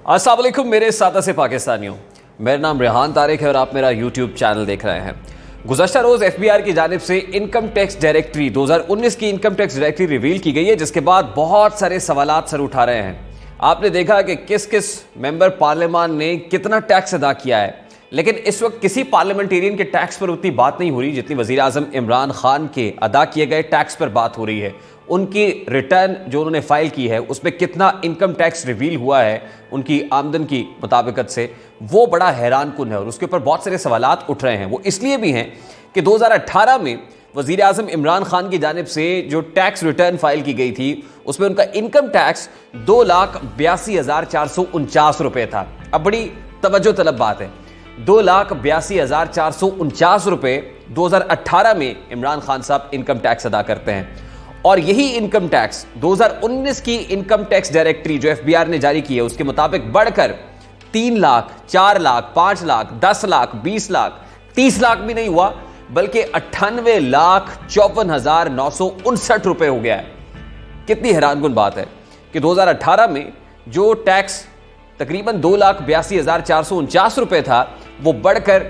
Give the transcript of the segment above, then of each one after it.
अस्सलाम वालेकुम मेरे सादा से पाकिस्तानियों, मेरा नाम रेहान तारिक है और आप मेरा यूट्यूब चैनल देख रहे हैं। गुज़श्ता रोज़ FBI की जानिब से इनकम टैक्स डायरेक्टरी 2019 की इनकम टैक्स डायरेक्टरी रिवील की गई है, जिसके बाद बहुत सारे सवालात सर उठा रहे हैं। आपने देखा कि किस किस मेंबर पार्लियामान ने कितना टैक्स अदा किया है, लेकिन इस वक्त किसी पार्लियामेंटेरियन के टैक्स पर उतनी बात नहीं हो रही जितनी वज़ीर आज़म इमरान खान के अदा किए गए टैक्स पर बात हो रही है। उनकी रिटर्न जो उन्होंने फाइल की है उसमें कितना इनकम टैक्स रिवील हुआ है उनकी आमदन की मुताबिकत से, वो बड़ा हैरान कुन है और उसके ऊपर बहुत सारे सवालात उठ रहे हैं। वो इसलिए भी हैं कि 2018 में वज़ीर आज़म इमरान खान की जानिब से जो टैक्स रिटर्न फाइल की गई थी उसमें उनका इनकम टैक्स 2,82,449 रुपये था। अब बड़ी तवज्जो तलब बात है, 2,82,449 रुपये 2018 में इमरान खान साहब इनकम टैक्स अदा करते हैं, और यही इनकम टैक्स 2019 की इनकम टैक्स डायरेक्टरी जो FBI ने जारी की है उसके मुताबिक बढ़कर 3 लाख, 4 लाख, 5 लाख, 10 लाख, 20 लाख, 30 लाख भी नहीं हुआ, बल्कि 98,54,959 रुपए हो गया है। कितनी हैरानकुन बात है कि 2018 में जो टैक्स तकरीबन 2,82,449 रुपए था वो बढ़कर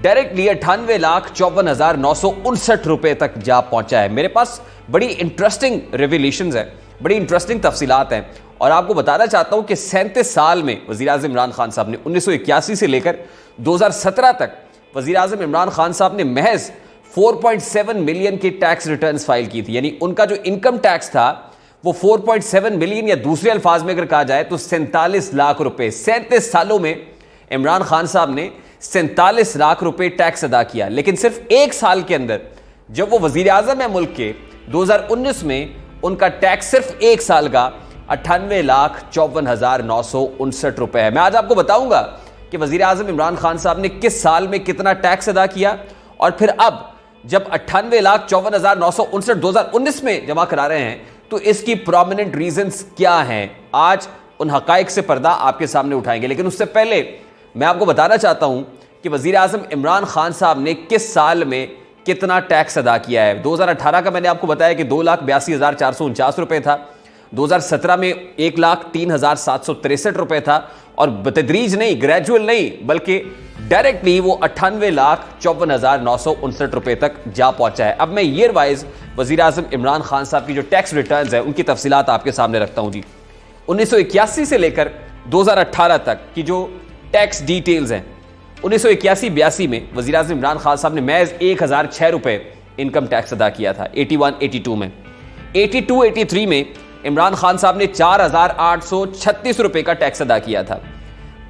डायरेक्टली 98,54,959 रुपए तक जा पहुंचा है। मेरे पास बड़ी इंटरेस्टिंग रिविलेशंस है, बड़ी इंटरेस्टिंग तफसीलात हैं, और आपको बताना चाहता हूं कि 37 साल में वज़ीर आज़म इमरान खान साहब ने 1981 से लेकर 2017 तक वज़ीर आज़म इमरान खान साहब ने महज 4.7 मिलियन की टैक्स रिटर्न्स फाइल की थी। यानी उनका जो इनकम टैक्स था वो 4.7 मिलियन, या दूसरे अल्फाज में अगर कहा जाए तो 47 लाख रुपए। 37 सालों में इमरान खान साहब ने 47 लाख रुपए टैक्स अदा किया। लेकिन सिर्फ एक साल के अंदर जब वो वजीर आजम है मुल्क के, 2019 में उनका टैक्स सिर्फ एक साल का 98,54,959 रुपए है। मैं आज आपको बताऊंगा कि वजीर आजम इमरान खान साहब ने किस साल में कितना टैक्स अदा किया, और फिर अब जब 98,54,959 2019 में जमा करा रहे हैं तो इसकी प्रोमिनेंट रीजंस क्या हैं। आज उन हकाइक से पर्दा आपके सामने उठाएंगे, लेकिन उससे पहले मैं आपको बताना चाहता हूं कि वजीर आजम इमरान खान साहब ने किस साल में कितना टैक्स अदा किया है। 2018 का मैंने आपको बताया कि 2,82,449 रुपए था, 2017 में 1,03,763 रुपए था, और बतदरीज नहीं, ग्रेजुअल नहीं, बल्कि डायरेक्टली वो 98,54,959 रुपए तक जा पहुंचा है। अब मैं ईयर वाइज वजीर आजम इमरान खान साहब की जो टैक्स रिटर्न्स है उनकी तफसीलात आपके सामने रखता हूं जी। 1981 से लेकर 2018 तक की जो टैक्स डिटेल्स हैं, 1981-82 में वज़ीर आज़म इमरान खान साहब ने महज 1,006 रुपए इनकम टैक्स अदा किया था। 81-82 में, 82-83 में इमरान खान साहब ने 4,836 रुपए का टैक्स अदा किया था।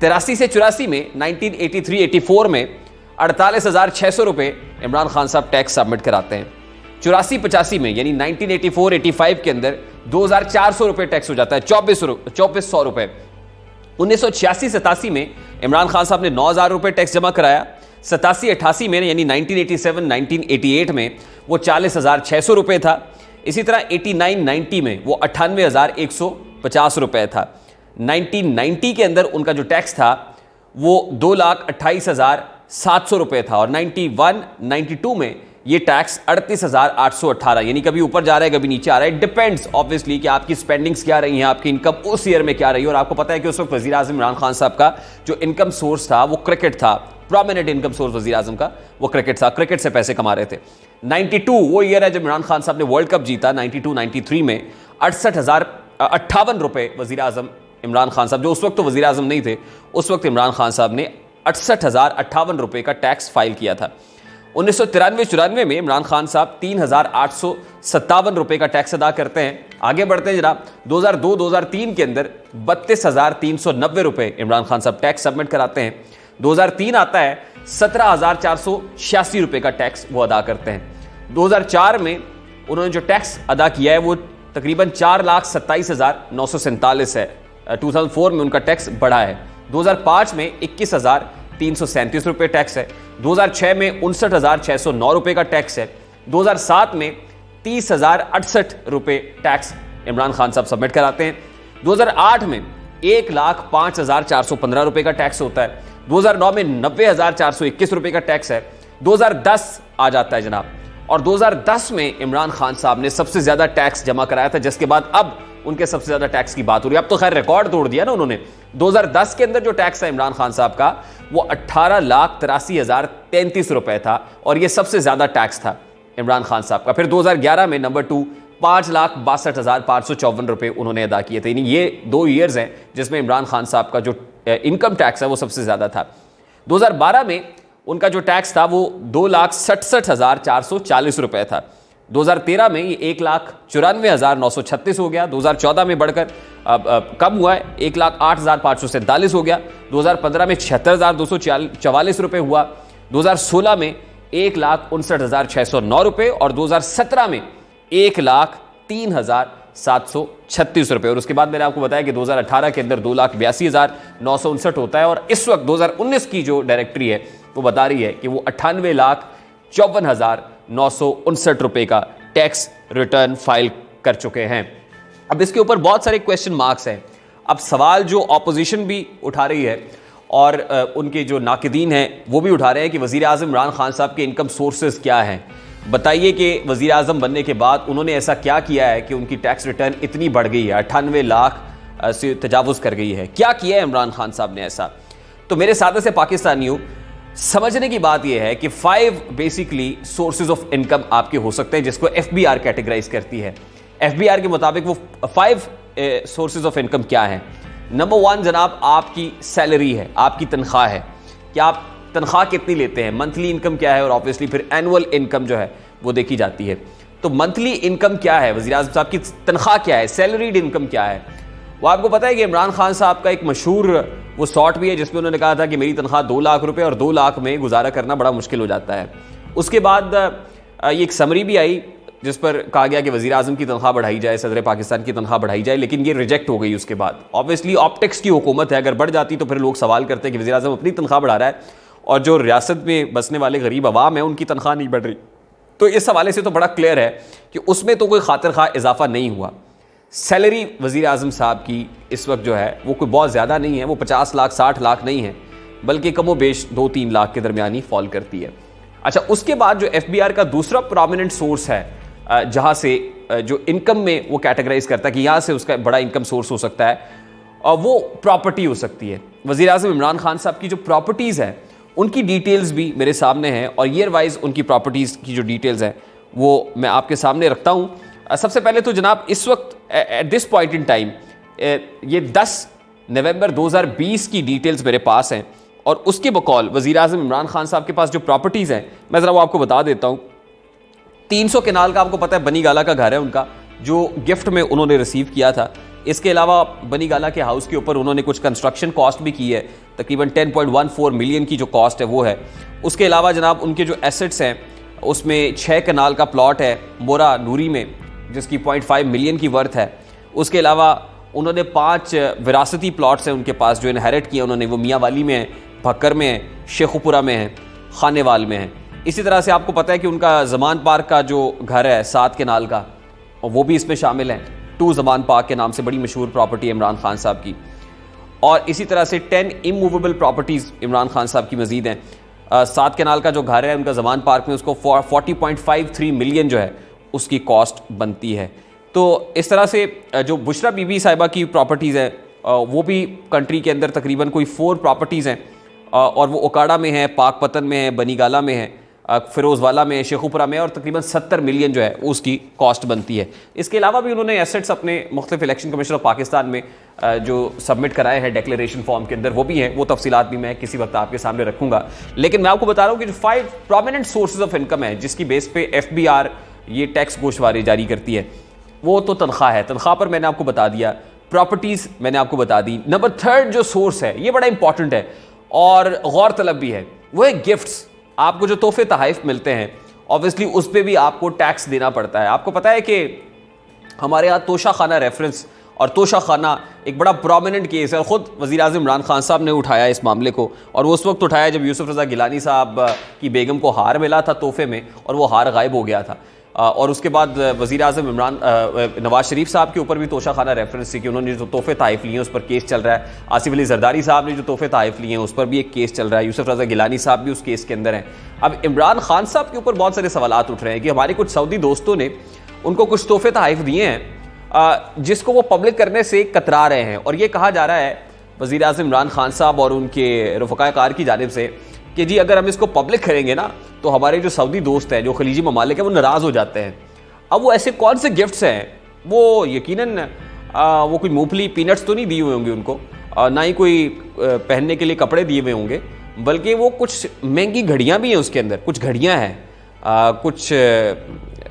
83 से 84 में, 1983-84 में 48,600 रुपए इमरान खान साहब टैक्स सबमिट कराते हैं। 84-85 में यानी 1984-85 के अंदर 2,400 रुपए टैक्स हो जाता है, 2,400 रुपए। 1986-87 में इमरान खान साहब ने 9,000 रुपए टैक्स जमा कराया। 87-88 में यानी 1987-1988 में वो 40,600 रुपए था। इसी तरह 89-90 में वो 98,150 रुपए था। 1990 के अंदर उनका जो टैक्स था वो 2,28,700 रुपए था, और 91-92 में ये टैक्स 38,818, यानी कभी ऊपर जा रहा है कभी नीचे आ रहा है। डिपेंड्स ऑब्वियसली कि आपकी स्पेंडिंग्स क्या रही हैं, आपकी इनकम उस ईयर में क्या रही है। और आपको पता है कि उस वक्त वज़ीर आज़म इमरान खान साहब का जो इनकम सोर्स था वो क्रिकेट था। प्रोमिनेंट इनकम सोर्स वज़ीर आज़म का वो क्रिकेट था, क्रिकेट से पैसे कमा रहे थे। 92 वो ईयर है जब इमरान खान साहब ने वर्ल्ड कप जीता। 92-93 में 68,058 रुपये वज़ीर आज़म इमरान खान साहब, जो उस वक्त तो वज़ीर आज़म नहीं थे, उस वक्त इमरान खान साहब ने 68,058 रुपये का टैक्स फाइल किया था। 1993-94 में इमरान खान साहब 3,857 रुपए का टैक्स अदा करते हैं। आगे बढ़ते हैं जनाब, 2002-2003 के अंदर 32,390 रुपए इमरान खान साहब टैक्स सबमिट कराते हैं। 2003 आता है, 17,486 रुपए का टैक्स वो अदा करते हैं। 2004 में उन्होंने जो टैक्स अदा किया है वो तकरीबन 4,27,947 है। 2004 में उनका टैक्स बढ़ा है। 2005 में 21,337 रुपए टैक्स है। 2006 में 59,609 रुपए का टैक्स है। 2007 में 30,068 रुपए टैक्स इमरान खान साहब सबमिट कराते हैं। 2008 में 1,05,415 रुपए का टैक्स होता है। 2009 में 90,421 रुपए का टैक्स है। 2010 आ जाता है जनाब, और 2010 में इमरान खान साहब ने सबसे ज्यादा टैक्स जमा कराया था, जिसके बाद अब उनके सबसे ज़्यादा टैक्स की बात हो रही है। अब तो खैर रिकॉर्ड तोड़ दिया ना उन्होंने। 2010 के अंदर जो टैक्स था इमरान खान साहब का वो 18,83,033 रुपए था और ये सबसे ज़्यादा टैक्स था इमरान खान साहब का। फिर 2011 में नंबर 2 5,62,554 रुपए उन्होंने अदा किए थे। यानी ये 2 ईयर्स हैं जिसमें इमरान खान साहब का जो इनकम टैक्स है वो सबसे ज़्यादा था। 2012 में उनका जो टैक्स था वो 2,67,440 रुपए था। 2013 में ये 1,94,936 हो गया। 2014 में बढ़कर कम हुआ है, 1,08,547 हो गया। 2015 में 76,244 रुपए हुआ। 2016 में 1,59,609 रुपए और 2017 में 1,03,736 रुपए। और उसके बाद मैंने आपको बताया कि 2018 के अंदर 2,82,959 होता है और इस वक्त 2019 की जो डायरेक्टरी है वो बता रही है कि वो 98,54,959 रुपए का टैक्स रिटर्न फाइल कर चुके हैं। अब इसके ऊपर बहुत सारे क्वेश्चन मार्क्स हैं। अब सवाल जो ऑपोजिशन भी उठा रही है और उनके जो नाकिदीन हैं वो भी उठा रहे हैं कि वज़ीर आज़म इमरान खान साहब के इनकम सोर्सेज क्या हैं। बताइए कि वज़ीर आज़म बनने के बाद उन्होंने ऐसा क्या किया है कि उनकी टैक्स रिटर्न इतनी बढ़ गई है, 98 लाख से तजावुज़ कर गई है। क्या किया है इमरान खान साहब ने ऐसा? तो मेरे साथ से पाकिस्तानियों, समझने की बात यह है कि 5 बेसिकली सोर्सेज ऑफ इनकम आपके हो सकते हैं जिसको FBR कैटेगराइज करती है। FBR के मुताबिक वो 5 सोर्सेज ऑफ इनकम क्या है? नंबर 1 जनाब आपकी सैलरी है, आपकी तनख्वाह है कि आप तनख्वाह कितनी लेते हैं, मंथली इनकम क्या है और ऑब्वियसली फिर एनुअल इनकम जो है वो देखी जाती है। तो मंथली इनकम क्या है, वज़ीर आज़म साहब की तनख्वाह क्या है, सैलरीड इनकम क्या है? वो आपको पता है कि इमरान खान साहब का एक मशहूर वो शॉट भी है जिसमें उन्होंने कहा था कि मेरी तनख्वाह 2 लाख रुपए और 2 लाख में गुजारा करना बड़ा मुश्किल हो जाता है। उसके बाद ये एक समरी भी आई जिस पर कहा गया कि वज़ीर आज़म की तनख्वाह बढ़ाई जाए, सदर पाकिस्तान की तनख्वाह बढ़ाई जाए, लेकिन ये रिजेक्ट हो गई उसके बाद। ऑब्वियसली ऑप्टिक्स की हुकूमत है, अगर बढ़ जाती तो फिर लोग सवाल करते हैं कि वज़ीर आज़म अपनी तनख्वाह बढ़ा रहा है और जो रियासत में बसने वाले गरीब अवाम है उनकी तनख्वाह नहीं बढ़ रही। तो इस हवाले से तो बड़ा क्लियर है कि उसमें तो कोई खातिर खा इजाफा नहीं हुआ। सैलरी वज़ीर आज़म साहब की इस वक्त जो है वो कोई बहुत ज़्यादा नहीं है, वो 50 लाख 60 लाख नहीं है, बल्कि कमो बेश 2-3 लाख के दरमियान ही फॉल करती है। अच्छा, उसके बाद जो FBR का दूसरा प्रोमिनेंट सोर्स है जहाँ से जो इनकम में वो कैटेगराइज करता है कि यहाँ से उसका बड़ा इनकम सोर्स हो सकता है और वो प्रॉपर्टी हो सकती है। वज़ीर आज़म इमरान खान साहब की जो प्रॉपर्टीज़ हैं उनकी डिटेल्स भी मेरे सामने हैं और ईयर वाइज उनकी प्रॉपर्टीज़ की जो डिटेल्स हैं वो मैं आपके सामने रखता हूँ। सबसे पहले तो जनाब इस वक्त at this point in time ये 10 नवंबर 2020 की डिटेल्स मेरे पास हैं और उसके बकौल वज़ीर आज़म इमरान खान साहब के पास जो प्रॉपर्टीज़ हैं मैं ज़रा वो आपको बता देता हूँ। 300 केनाल का आपको पता है बनी गाला का घर है उनका, जो गिफ्ट में उन्होंने रिसीव किया था। इसके अलावा बनी गाला के हाउस के ऊपर उन्होंने कुछ कंस्ट्रक्शन कॉस्ट भी की है, तकरीबन 10.14 मिलियन की जो कॉस्ट है वो है। उसके अलावा जनाब उनके जो एसेट्स हैं उसमें 6 कनाल का प्लॉट है मोरा नूरी में जिसकी 0.5 मिलियन की वर्थ है। उसके अलावा उन्होंने 5 विरासती प्लॉट्स हैं उनके पास जो इनहेरिट किए उन्होंने, वो मियाँ वाली में है, भक्कर में है, शेखुपुरा में है, खानेवाल में है। इसी तरह से आपको पता है कि उनका ज़मान पार्क का जो घर है 7 कनाल का और वो भी इसमें शामिल है। 2 ज़मान पार्क के नाम से बड़ी मशहूर प्रॉपर्टी है इमरान खान साहब की। और इसी तरह से 10 इमूवेबल प्रॉपर्टीज़ इमरान खान साहब की मज़ीद हैं। 7 कनाल का जो घर है उनका ज़मान पार्क में उसको 40.53 मिलियन जो है उसकी कॉस्ट बनती है। तो इस तरह से जो बुशरा बीबी साहिबा की प्रॉपर्टीज़ हैं वो भी कंट्री के अंदर तकरीबन कोई 4 प्रॉपर्टीज़ हैं और वो ओकाड़ा में है, पाकपतन में है, बनीगाला में है, फ़िरोज़वाला में, शेखुपुरा में और तकरीबन 70 मिलियन जो है उसकी कॉस्ट बनती है। इसके अलावा भी उन्होंने एसेट्स अपने मुख्तलिफ इलेक्शन कमीशन ऑफ पाकिस्तान में जो सबमिट कराए हैं डिक्लेरेशन फॉर्म के अंदर वो भी हैं। वो तफसीलात भी मैं किसी वक्त आपके सामने रखूँगा। लेकिन मैं आपको बता रहा हूँ कि जो 5 प्रोमिनेंट सोर्सेज ऑफ इनकम है जिसकी बेस पे FBR ये टैक्स गोशवारी जारी करती है वो तो तनख्वाह है। तनख्वाह पर मैंने आपको बता दिया, प्रॉपर्टीज़ मैंने आपको बता दी। नंबर 3 जो सोर्स है ये बड़ा इंपॉर्टेंट है और गौर तलब भी है, वो है गिफ्ट्स। आपको जो तोहफे तोहफ़ मिलते हैं ऑब्वियसली उस पर भी आपको टैक्स देना पड़ता है। आपको पता है कि हमारे यहाँ तोशा खाना रेफरेंस और तोशा खाना एक बड़ा प्रोमिनेंट केस है और ख़ुद वज़ीर आज़म इमरान खान साहब ने उठाया इस मामले को और वो उस वक्त उठाया जब यूसुफ रज़ा गिलानी साहब की बेगम को हार मिला था तोहफे में और वो हार गायब हो गया था। और उसके बाद वज़ीर आज़म नवाज शरीफ साहब के ऊपर भी तोशा खाना रेफरेंस थी कि उन्होंने जो तोहफे तोहफ़ लिए हैं उस पर केस चल रहा है। आसिफ अली जरदारी साहब ने जो तोहफे तोहफ़ लिए हैं उस पर भी एक केस चल रहा है। यूसुफ रज़ा गिलानी साहब भी उस केस के अंदर हैं। अब इमरान खान साहब के ऊपर बहुत सारे सवालात उठ रहे हैं कि हमारे कुछ सऊदी दोस्तों ने उनको कुछ तोहफे तोहफ़ दिए हैं जिसको वो पब्लिक करने से कतरा रहे हैं। और ये कहा जा रहा है वज़ीर आज़म इमरान खान साहब और उनके रफ़क़ाए कार की जानिब से कि जी अगर हम इसको पब्लिक करेंगे ना तो हमारे जो सऊदी दोस्त हैं, जो खलीजी ममालिक हैं, वो नाराज़ हो जाते हैं। अब वो ऐसे कौन से गिफ्ट्स हैं, वो यकीनन वो कोई मूंगफली पीनट्स तो नहीं दिए हुए होंगे उनको, ना ही कोई पहनने के लिए कपड़े दिए हुए होंगे, बल्कि वो कुछ महंगी घड़ियाँ भी हैं उसके अंदर, कुछ घड़ियाँ हैं, कुछ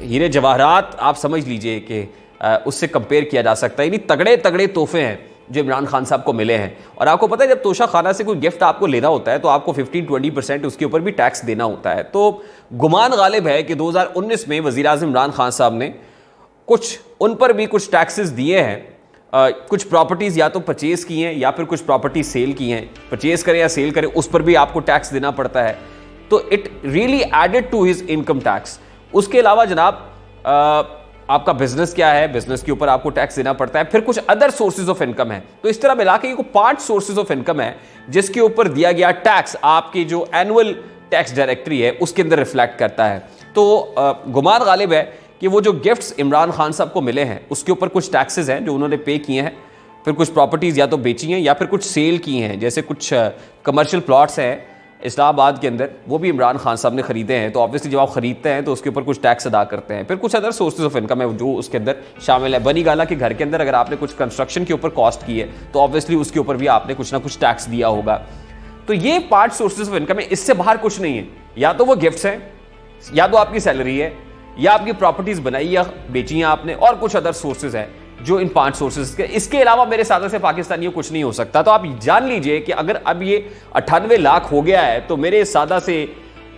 हीरे जवाहरात आप समझ लीजिए कि उससे कंपेयर किया जा सकता है। यानी तगड़े तगड़े तोहफे हैं जो इमरान खान साहब को मिले हैं। और आपको पता है जब तोशा खाना से कोई गिफ्ट आपको लेना होता है तो आपको 15-20% उसके ऊपर भी टैक्स देना होता है। तो गुमान गालिब है कि 2019 में वज़ीर आज़म इमरान खान साहब ने कुछ उन पर भी कुछ टैक्सेस दिए हैं। कुछ प्रॉपर्टीज़ या तो परचेज़ की हैं या फिर कुछ प्रॉपर्टी सेल की हैं। परचेज़ करें या सेल करें उस पर भी आपको टैक्स देना पड़ता है। तो it really added to his income tax. उसके अलावा जनाब आपका बिजनेस क्या है, बिजनेस के ऊपर आपको टैक्स देना पड़ता है। फिर कुछ अदर सोर्सेज ऑफ इनकम है। तो इस तरह मिला के 5 सोर्सेज ऑफ इनकम है जिसके ऊपर दिया गया टैक्स आपकी जो एनुअल टैक्स डायरेक्टरी है उसके अंदर रिफ्लेक्ट करता है। तो गुमान गालिब है कि वो जो गिफ्ट्स इमरान खान साहब को मिले हैं उसके ऊपर कुछ टैक्सेस हैं जो उन्होंने पे किए हैं। फिर कुछ प्रॉपर्टीज़ या तो बेची हैं या फिर कुछ सेल की हैं, जैसे कुछ कमर्शियल प्लॉट्स हैं इस्लामाबाद के अंदर, वो भी इमरान खान साहब ने ख़रीदे हैं। तो ऑब्वियसली जब आप ख़रीदते हैं तो उसके ऊपर कुछ टैक्स अदा करते हैं। फिर कुछ अदर सोर्सेज ऑफ इनकम है जो उसके अंदर शामिल है। बनी गाला के घर के अंदर अगर आपने कुछ कंस्ट्रक्शन के ऊपर कॉस्ट की है तो ऑब्वियसली उसके ऊपर भी आपने कुछ ना कुछ टैक्स दिया होगा। तो ये 5 सोर्सेज ऑफ इनकम है, इससे बाहर कुछ नहीं है। या तो वो गिफ्ट्स हैं, या तो आपकी सैलरी है, या आपकी प्रॉपर्टीज़ बनाई या बेची हैं आपने, और कुछ अदर सोर्सेज हैं जो इन 5 सोर्सेज के। इसके अलावा मेरे सादा से पाकिस्तानियों कुछ नहीं हो सकता। तो आप जान लीजिए कि अगर अब ये 98 लाख हो गया है तो मेरे सादा से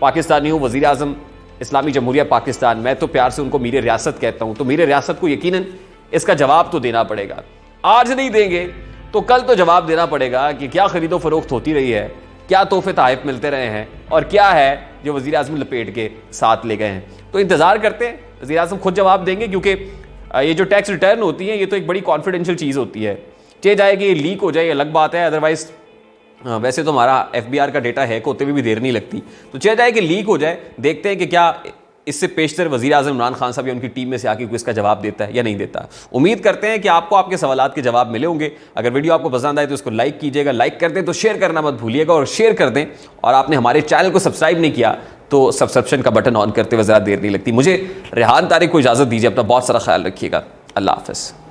पाकिस्तानियों, वज़ीर आज़म इस्लामी जमहूरिया पाकिस्तान, मैं तो प्यार से उनको मीर रियासत कहता हूँ, तो मीर रियासत को यकीनन इसका जवाब तो देना पड़ेगा। आज नहीं देंगे तो कल तो जवाब देना पड़ेगा कि क्या खरीदो फरोख्त होती रही है, क्या तोहफे तहफ़ मिलते रहे हैं, और क्या है जो वज़ीर आज़म लपेट के साथ ले गए हैं। तो इंतज़ार करते हैं, वज़ीर आज़म खुद जवाब देंगे, क्योंकि ये जो टैक्स रिटर्न होती है ये तो एक बड़ी कॉन्फिडेंशियल चीज़ होती है। चाहे जाए कि ये लीक हो जाए ये अलग बात है, अदरवाइज़ वैसे तो हमारा FBI का डेटा हैक होते हुए भी देर नहीं लगती। तो चाहे जाए कि लीक हो जाए, देखते हैं कि क्या इससे पेशतर वज़ीर आज़म इमरान खान साहब या उनकी टीम में से आके कोई इसका जवाब देता है या नहीं देता। उम्मीद करते हैं कि आपको आपके सवालात के जवाब मिले होंगे। अगर वीडियो आपको पसंद आए तो इसको लाइक कीजिएगा, लाइक कर दें तो शेयर करना मत भूलिएगा, और शेयर कर दें। और आपने हमारे चैनल को सब्सक्राइब नहीं किया तो सब्सक्रिप्शन का बटन ऑन करते हुए ज़रा देर नहीं लगती। मुझे रेहान तारिक को इजाज़त दीजिए, अपना बहुत सारा ख्याल रखिएगा। अल्लाह हाफ़िज़।